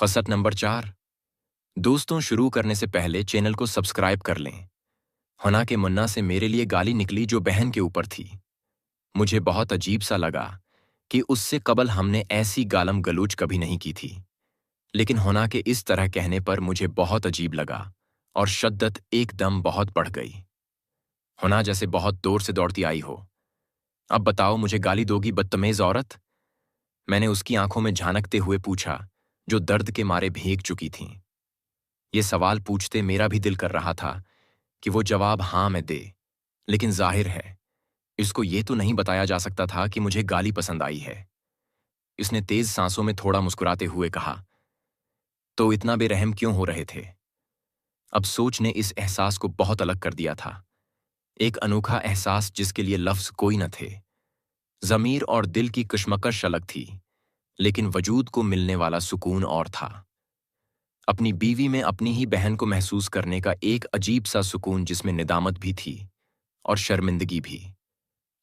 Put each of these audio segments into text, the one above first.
कसरत नंबर 4। दोस्तों, शुरू करने से पहले चैनल को सब्सक्राइब कर लें। हना के मुन्ना से मेरे लिए गाली निकली जो बहन के ऊपर थी। मुझे बहुत अजीब सा लगा कि उससे कबल हमने ऐसी गालम गलूच कभी नहीं की थी, लेकिन होना के इस तरह कहने पर मुझे बहुत अजीब लगा और शद्दत एकदम बहुत बढ़ गई। होना जैसे बहुत दूर से दौड़ती आई हो। अब बताओ, मुझे गाली दोगी बदतमीज औरत? मैंने उसकी आंखों में झांकते हुए पूछा, जो दर्द के मारे भीग चुकी थीं। ये सवाल पूछते मेरा भी दिल कर रहा था कि वो जवाब हाँ में दे, लेकिन जाहिर है इसको ये तो नहीं बताया जा सकता था कि मुझे गाली पसंद आई है। इसने तेज सांसों में थोड़ा मुस्कुराते हुए कहा, तो इतना बेरहम क्यों हो रहे थे? अब सोच ने इस एहसास को बहुत अलग कर दिया था। एक अनोखा एहसास जिसके लिए लफ्ज कोई न थे। जमीर और दिल की कशमकश अलग थी, लेकिन वजूद को मिलने वाला सुकून और था। अपनी बीवी में अपनी ही बहन को महसूस करने का एक अजीब सा सुकून जिसमें निदामत भी थी और शर्मिंदगी भी।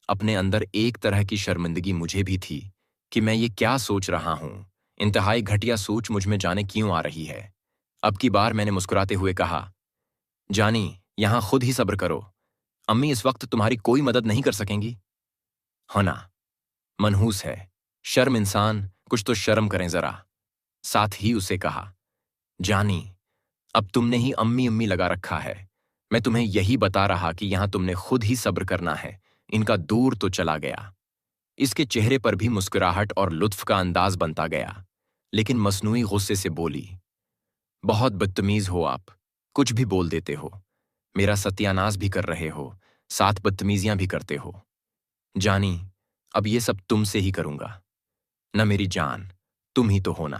अपने अंदर एक तरह की शर्मिंदगी मुझे भी थी कि मैं ये क्या सोच रहा हूं। इंतहाई घटिया सोच मुझ में जाने क्यों आ रही है। अब की बार मैंने मुस्कुराते हुए कहा, जानी, यहां खुद ही सब्र करो। अम्मी इस वक्त तुम्हारी कोई मदद नहीं कर सकेंगी। होना मनहूस है। शर्म इंसान, कुछ तो शर्म करें जरा। साथ ही उसे कहा, जानी, अब तुमने ही अम्मी अम्मी लगा रखा है। मैं तुम्हें यही बता रहा कि यहां तुमने खुद ही सब्र करना है। इनका दूर तो चला गया। इसके चेहरे पर भी मुस्कुराहट और लुत्फ का अंदाज बनता गया, लेकिन मसनूई गुस्से से बोली, बहुत बदतमीज हो आप। कुछ भी बोल देते हो। मेरा सत्यानाश भी कर रहे हो, साथ बदतमीजियां भी करते हो। जानी, अब ये सब तुमसे ही करूंगा। न मेरी जान, तुम ही तो होना।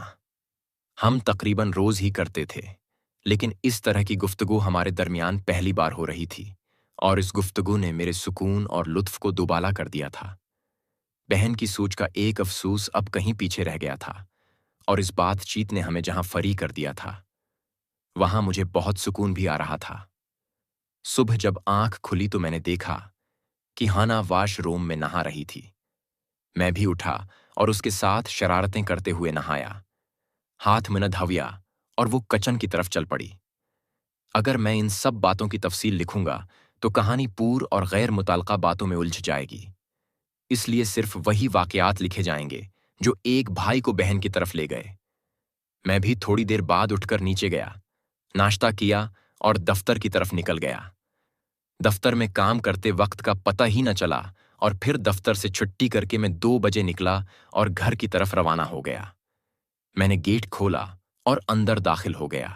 हम तकरीबन रोज ही करते थे, लेकिन इस तरह की गुफ्तगू हमारे दरमियान पहली बार हो रही थी, और इस गुफ्तगू ने मेरे सुकून और लुत्फ को दुबाला कर दिया था। बहन की सोच का एक अफसूस अब कहीं पीछे रह गया था, और इस बातचीत ने हमें जहां फरी कर दिया था, वहां मुझे बहुत सुकून भी आ रहा था। सुबह जब आंख खुली तो मैंने देखा कि हाना वाशरूम में नहा रही थी। मैं भी उठा और उसके साथ शरारतें करते हुए नहाया। हाथ में न धविया और वो किचन की तरफ चल पड़ी। अगर मैं इन सब बातों की तफसील लिखूंगा तो कहानी पूर और गैर मुताल्लिका बातों में उलझ जाएगी। इसलिए सिर्फ वही वाकयात लिखे जाएंगे जो एक भाई को बहन की तरफ ले गए। मैं भी थोड़ी देर बाद उठकर नीचे गया, नाश्ता किया और दफ्तर की तरफ निकल गया। दफ्तर में काम करते वक्त का पता ही न चला, और फिर दफ्तर से छुट्टी करके मैं 2 बजे निकला और घर की तरफ रवाना हो गया। मैंने गेट खोला और अंदर दाखिल हो गया।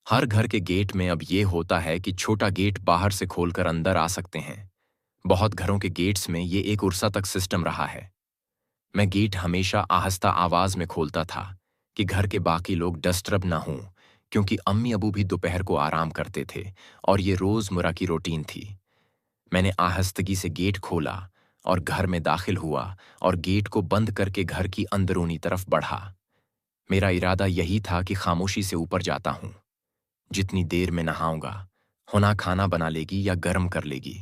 हर घर के गेट में अब ये होता है कि छोटा गेट बाहर से खोलकर अंदर आ सकते हैं। बहुत घरों के गेट्स में ये एक उरसा तक सिस्टम रहा है। मैं गेट हमेशा आहिस्ता आवाज में खोलता था कि घर के बाकी लोग डिस्टर्ब ना हों, क्योंकि अम्मी अबू भी दोपहर को आराम करते थे और ये रोजमर्रा की रूटीन थी। मैंने आहिस्तगी से गेट खोला और घर में दाखिल हुआ और गेट को बंद करके घर की अंदरूनी तरफ बढ़ा। मेरा इरादा यही था कि खामोशी से ऊपर जाता हूं। जितनी देर में नहाऊंगा, होना खाना बना लेगी या गर्म कर लेगी।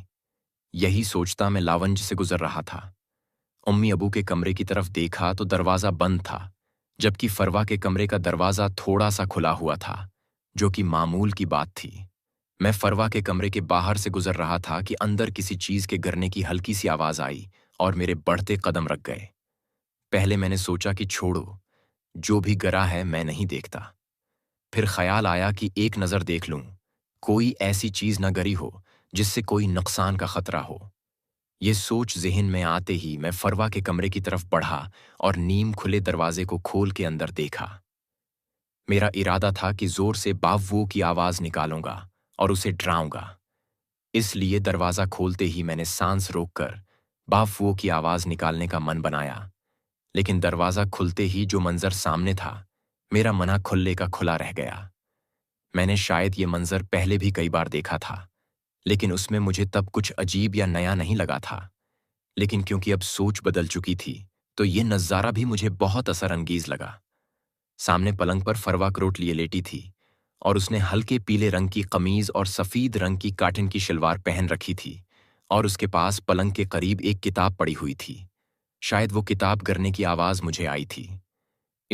यही सोचता मैं लावंज से गुजर रहा था। अम्मी अबू के कमरे की तरफ देखा तो दरवाजा बंद था, जबकि फरवा के कमरे का दरवाजा थोड़ा सा खुला हुआ था, जो कि मामूल की बात थी। मैं फरवा के कमरे के बाहर से गुजर रहा था कि अंदर किसी चीज के गिरने की हल्की सी आवाज आई और मेरे बढ़ते कदम रख गए। पहले मैंने सोचा कि छोड़ो, जो भी गिरा है मैं नहीं देखता। फिर ख्याल आया कि एक नजर देख लूं, कोई ऐसी चीज न गिरी हो जिससे कोई नुकसान का खतरा हो। ये सोच ज़हन में आते ही मैं फरवा के कमरे की तरफ बढ़ा और नीम खुले दरवाजे को खोल के अंदर देखा। मेरा इरादा था कि जोर से बाववो की आवाज निकालूंगा और उसे डराऊंगा। इसलिए दरवाजा खोलते ही मैंने सांस रोककर बाववो की आवाज निकालने का मन बनाया, लेकिन दरवाजा खुलते ही जो मंजर सामने था, मेरा मना खुल्ले का खुला रह गया। मैंने शायद ये मंजर पहले भी कई बार देखा था, लेकिन उसमें मुझे तब कुछ अजीब या नया नहीं लगा था। लेकिन क्योंकि अब सोच बदल चुकी थी, तो ये नज़ारा भी मुझे बहुत असरअंगीज लगा। सामने पलंग पर फरवा करोट लिए लेटी थी और उसने हल्के पीले रंग की कमीज और सफ़ीद रंग की काटन की शलवार पहन रखी थी, और उसके पास पलंग के करीब एक किताब पड़ी हुई थी। शायद वो किताब गिरने की आवाज़ मुझे आई थी।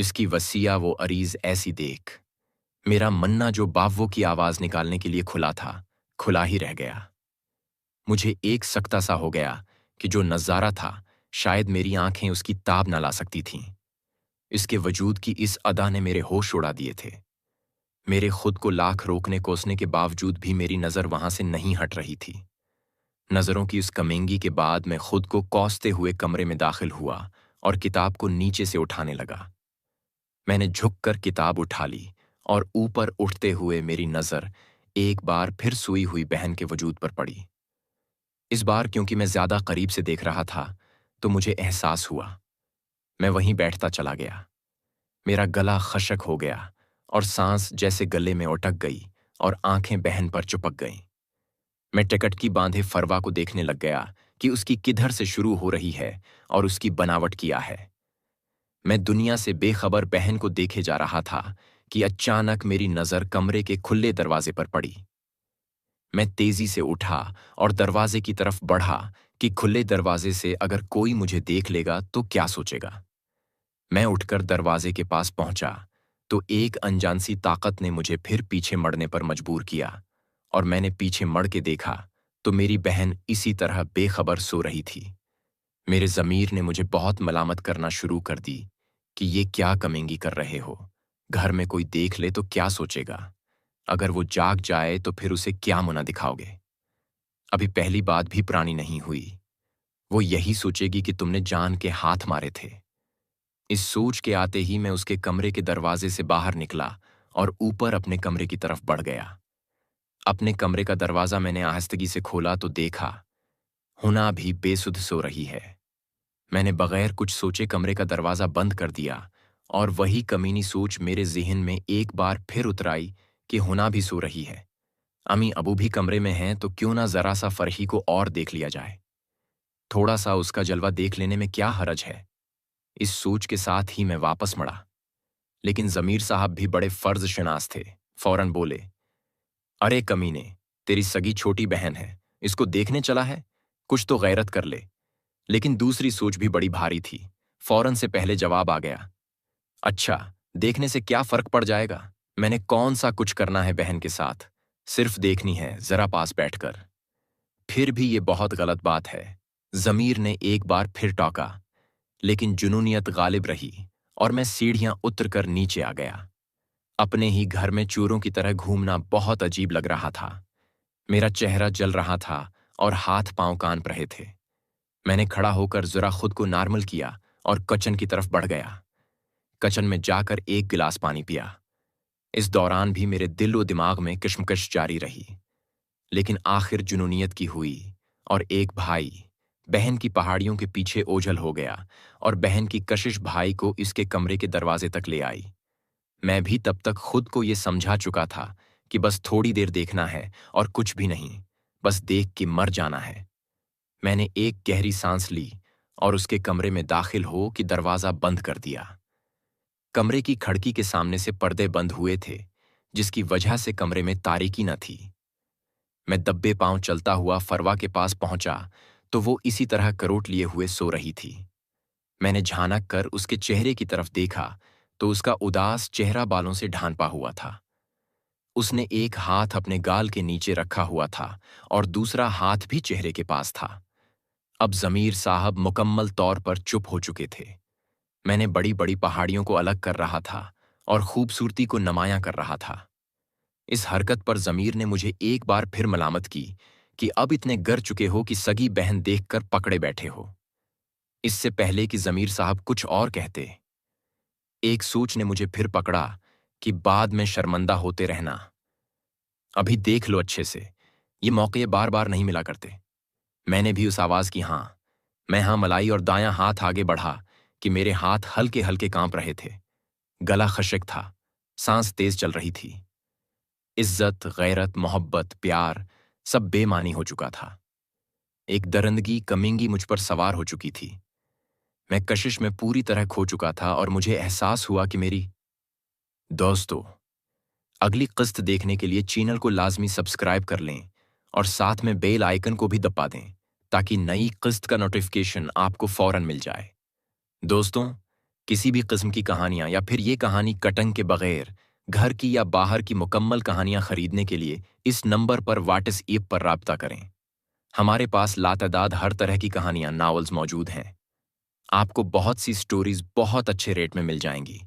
इसकी वसीया वो अरीज ऐसी देख, मेरा मन्ना जो बावों की आवाज निकालने के लिए खुला था, खुला ही रह गया। मुझे एक सकता सा हो गया कि जो नजारा था शायद मेरी आंखें उसकी ताब न ला सकती थीं। इसके वजूद की इस अदा ने मेरे होश उड़ा दिए थे। मेरे खुद को लाख रोकने कोसने के बावजूद भी मेरी नजर वहां से नहीं हट रही थी। नजरों की उस कमेंगी के बाद मैं खुद को कोसते हुए कमरे में दाखिल हुआ और किताब को नीचे से उठाने लगा। मैंने झुककर किताब उठा ली और ऊपर उठते हुए मेरी नजर एक बार फिर सोई हुई बहन के वजूद पर पड़ी। इस बार क्योंकि मैं ज्यादा करीब से देख रहा था तो मुझे एहसास हुआ। मैं वहीं बैठता चला गया। मेरा गला खशक हो गया और सांस जैसे गले में अटक गई और आंखें बहन पर चिपक गईं। मैं टिकटकी बांधे फरवा को देखने लग गया कि उसकी किधर से शुरू हो रही है और उसकी बनावट क्या है। मैं दुनिया से बेखबर बहन को देखे जा रहा था कि अचानक मेरी नजर कमरे के खुले दरवाजे पर पड़ी। मैं तेजी से उठा और दरवाजे की तरफ बढ़ा कि खुले दरवाजे से अगर कोई मुझे देख लेगा तो क्या सोचेगा। मैं उठकर दरवाजे के पास पहुंचा तो एक अनजान सी ताकत ने मुझे फिर पीछे मड़ने पर मजबूर किया और मैंने पीछे मड़ के देखा तो मेरी बहन इसी तरह बेखबर सो रही थी। मेरे ज़मीर ने मुझे बहुत मलामत करना शुरू कर दी कि ये क्या कमेंगी कर रहे हो, घर में कोई देख ले तो क्या सोचेगा, अगर वो जाग जाए तो फिर उसे क्या मुना दिखाओगे। अभी पहली बात भी पुरानी नहीं हुई, वो यही सोचेगी कि तुमने जान के हाथ मारे थे। इस सोच के आते ही मैं उसके कमरे के दरवाजे से बाहर निकला और ऊपर अपने कमरे की तरफ बढ़ गया। अपने कमरे का दरवाजा मैंने आहिस्तगी से खोला तो देखा हुना भी बेसुध सो रही है। मैंने बगैर कुछ सोचे कमरे का दरवाजा बंद कर दिया और वही कमीनी सोच मेरे जिहन में एक बार फिर उतराई कि हुना भी सो रही है। अमी अबू भी कमरे में हैं तो क्यों ना जरा सा फरही को और देख लिया जाए। थोड़ा सा उसका जलवा देख लेने में क्या हरज है। इस सोच के साथ ही मैं वापस मुड़ा। लेकिन जमीर साहब भी बड़े फर्ज शनास थे। फौरन बोले, अरे कमीने, तेरी सगी छोटी बहन है, इसको देखने चला है, कुछ तो गैरत कर ले। लेकिन दूसरी सोच भी बड़ी भारी थी। फौरन से पहले जवाब आ गया, अच्छा, देखने से क्या फर्क पड़ जाएगा। मैंने कौन सा कुछ करना है बहन के साथ, सिर्फ देखनी है जरा पास बैठकर। फिर भी ये बहुत गलत बात है। जमीर ने एक बार फिर टोका, लेकिन जुनूनियत गालिब रही और मैं सीढ़ियां उतरकर नीचे आ गया। अपने ही घर में चोरों की तरह घूमना बहुत अजीब लग रहा था। मेरा चेहरा जल रहा था और हाथ पांव कांप रहे थे। मैंने खड़ा होकर जरा खुद को नॉर्मल किया और किचन की तरफ बढ़ गया। किचन में जाकर एक गिलास पानी पिया। इस दौरान भी मेरे दिल और दिमाग में कश्मकश जारी रही। लेकिन आखिर जुनूनियत की हुई और एक भाई बहन की पहाड़ियों के पीछे ओझल हो गया और बहन की कशिश भाई को इसके कमरे के दरवाजे तक ले आई। मैं भी तब तक खुद को ये समझा चुका था कि बस थोड़ी देर देखना है और कुछ भी नहीं, बस देख के मर जाना है। मैंने एक गहरी सांस ली और उसके कमरे में दाखिल हो कि दरवाजा बंद कर दिया। कमरे की खिड़की के सामने से पर्दे बंद हुए थे, जिसकी वजह से कमरे में तारीकी न थी। मैं दब्बे पांव चलता हुआ फरवा के पास पहुंचा तो वो इसी तरह करोट लिए हुए सो रही थी। मैंने झांक कर उसके चेहरे की तरफ देखा तो उसका उदास चेहरा बालों से ढांपा हुआ था। उसने एक हाथ अपने गाल के नीचे रखा हुआ था और दूसरा हाथ भी चेहरे के पास था। अब जमीर साहब मुकम्मल तौर पर चुप हो चुके थे। मैंने बड़ी बड़ी पहाड़ियों को अलग कर रहा था और खूबसूरती को नुमायां कर रहा था। इस हरकत पर जमीर ने मुझे एक बार फिर मलामत की कि अब इतने गर चुके हो कि सगी बहन देखकर पकड़े बैठे हो। इससे पहले कि जमीर साहब कुछ और कहते, एक सोच ने मुझे फिर पकड़ा कि बाद में शर्मंदा होते रहना। अभी देख लो अच्छे से, ये मौके बार बार नहीं मिला करते। मैंने भी उस आवाज की हां मैं हां मलाई और दायां हाथ आगे बढ़ा कि मेरे हाथ हल्के हल्के कांप रहे थे। गला खशक था, सांस तेज चल रही थी। इज्जत, गैरत, मोहब्बत, प्यार सब बेमानी हो चुका था। एक दरंदगी कमिंगी मुझ पर सवार हो चुकी थी। मैं कशिश में पूरी तरह खो चुका था और मुझे एहसास हुआ कि मेरी दोस्तों, अगली किस्त देखने के लिए चैनल को लाजमी सब्सक्राइब कर लें और साथ में बेल आइकन को भी दबा दें ताकि नई किस्त का नोटिफिकेशन आपको फौरन मिल जाए। दोस्तों, किसी भी किस्म की कहानियां या फिर ये कहानी कटंग के बगैर घर की या बाहर की मुकम्मल कहानियां खरीदने के लिए इस नंबर पर व्हाट्सएप पर राब्ता करें। हमारे पास लातादाद हर तरह की कहानियां, नॉवेल्स मौजूद हैं। आपको बहुत सी स्टोरीज बहुत अच्छे रेट में मिल जाएंगी।